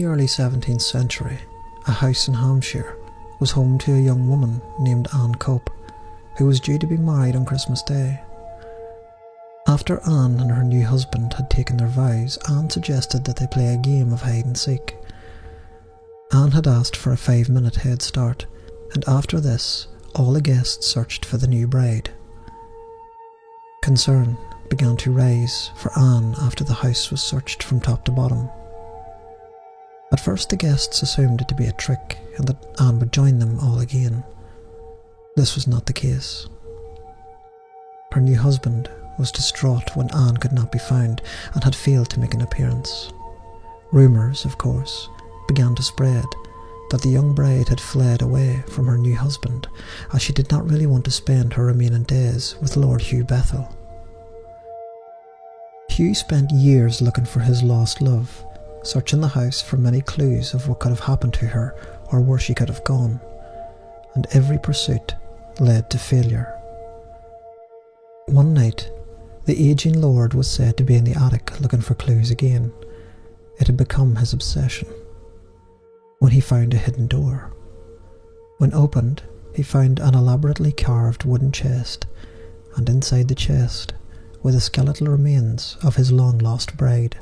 the early 17th century, a house in Hampshire was home to a young woman named Anne Cope, who was due to be married on Christmas Day. After Anne and her new husband had taken their vows, Anne suggested that they play a game of hide and seek. Anne had asked for a 5-minute head start, and after this, all the guests searched for the new bride. Concern began to rise for Anne after the house was searched from top to bottom. At first the guests assumed it to be a trick and that Anne would join them all again. This was not the case. Her new husband was distraught when Anne could not be found and had failed to make an appearance. Rumours, of course, began to spread that the young bride had fled away from her new husband, as she did not really want to spend her remaining days with Lord Hugh Bethel. Hugh spent years looking for his lost love, searching the house for many clues of what could have happened to her or where she could have gone, and every pursuit led to failure. One night, the ageing lord was said to be in the attic looking for clues again. It had become his obsession. When he found a hidden door. When opened, he found an elaborately carved wooden chest, and inside the chest were the skeletal remains of his long-lost bride,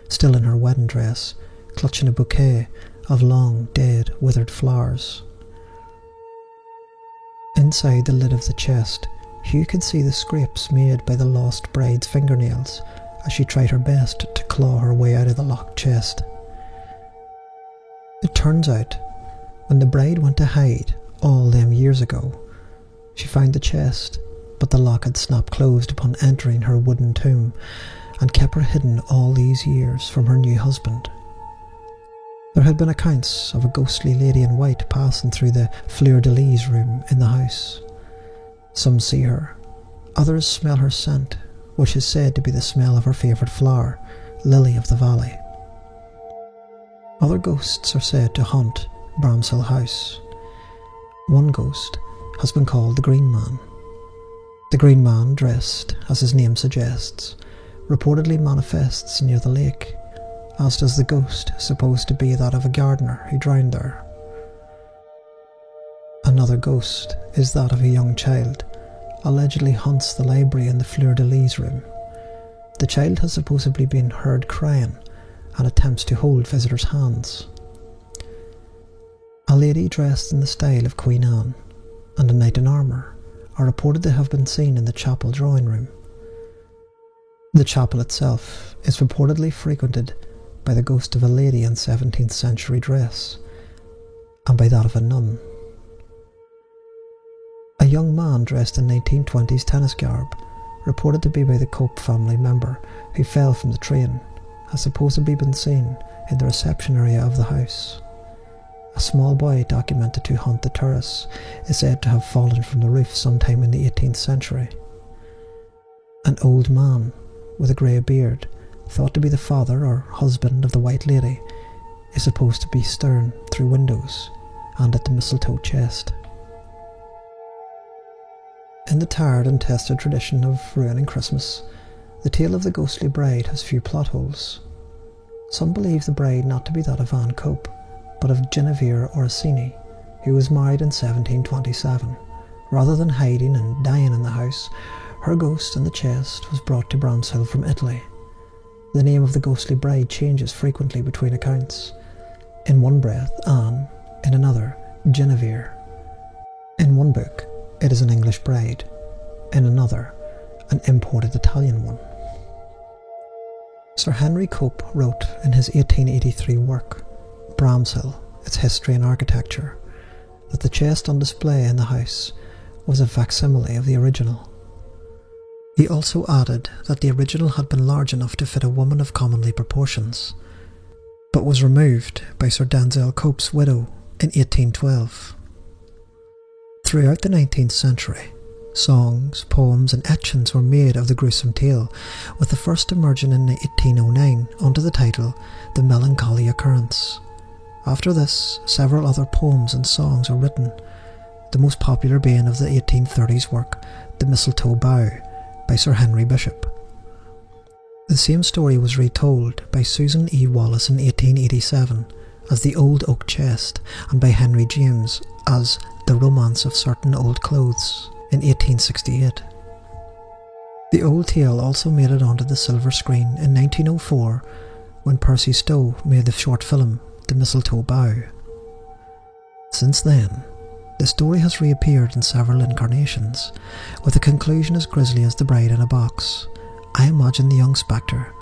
still in her wedding dress, clutching a bouquet of long, dead, withered flowers. Inside the lid of the chest, Hugh could see the scrapes made by the lost bride's fingernails as she tried her best to claw her way out of the locked chest. It turns out, when the bride went to hide all them years ago, she found the chest, but the lock had snapped closed upon entering her wooden tomb, and kept her hidden all these years from her new husband. There had been accounts of a ghostly lady in white passing through the fleur-de-lis room in the house. Some see her, others smell her scent, which is said to be the smell of her favourite flower, lily of the valley. Other ghosts are said to haunt Bramshill House. One ghost has been called the Green Man. The Green Man, dressed as his name suggests, reportedly manifests near the lake, as does the ghost supposed to be that of a gardener who drowned there. Another ghost is that of a young child, allegedly haunts the library in the fleur-de-lis room. The child has supposedly been heard crying and attempts to hold visitors' hands. A lady dressed in the style of Queen Anne and a knight in armour are reported to have been seen in the chapel drawing room. The chapel itself is reportedly frequented by the ghost of a lady in 17th century dress, and by that of a nun. A young man dressed in 1920s tennis garb, reported to be by the Cope family member who fell from the train, has supposedly been seen in the reception area of the house. A small boy documented to haunt the terrace is said to have fallen from the roof sometime in the 18th century. An old man with a grey beard, thought to be the father or husband of the White Lady, is supposed to be staring through windows and at the mistletoe chest. In the tired and tested tradition of ruining Christmas, the tale of the ghostly bride has few plot holes. Some believe the bride not to be that of Anne Cope, but of Genevieve Orsini, who was married in 1727. Rather than hiding and dying in the house, her ghost in the chest was brought to Bramshill from Italy. The name of the ghostly bride changes frequently between accounts. In one breath, Anne, in another, Genevieve. In one book, it is an English bride, in another, an imported Italian one. Sir Henry Cope wrote in his 1883 work, Bramshill, Its History and Architecture, that the chest on display in the house was a facsimile of the original. He also added that the original had been large enough to fit a woman of comely proportions, but was removed by Sir Denzil Cope's widow in 1812. Throughout the 19th century, songs, poems and etchings were made of the gruesome tale, with the first emerging in 1809 under the title The Melancholy Occurrence. After this, several other poems and songs were written, the most popular being of the 1830s work The Mistletoe Bough by Sir Henry Bishop. The same story was retold by Susan E. Wallace in 1887 as The Old Oak Chest and by Henry James as The Romance of Certain Old Clothes in 1868. The old tale also made it onto the silver screen in 1904 when Percy Stowe made the short film The Mistletoe Bough. Since then, the story has reappeared in several incarnations, with a conclusion as grisly as The Bride in a Box. I imagine the young spectre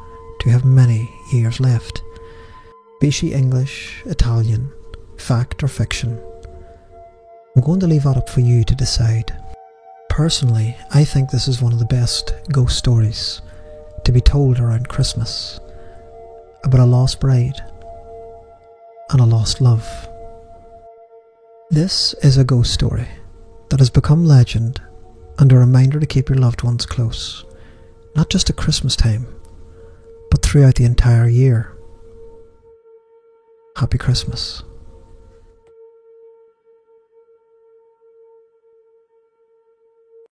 to have many years left, be she English, Italian, fact or fiction. I'm going to leave that up for you to decide. Personally, I think this is one of the best ghost stories to be told around Christmas, about a lost bride and a lost love. This is a ghost story that has become legend and a reminder to keep your loved ones close, not just at Christmas time, but throughout the entire year. Happy Christmas.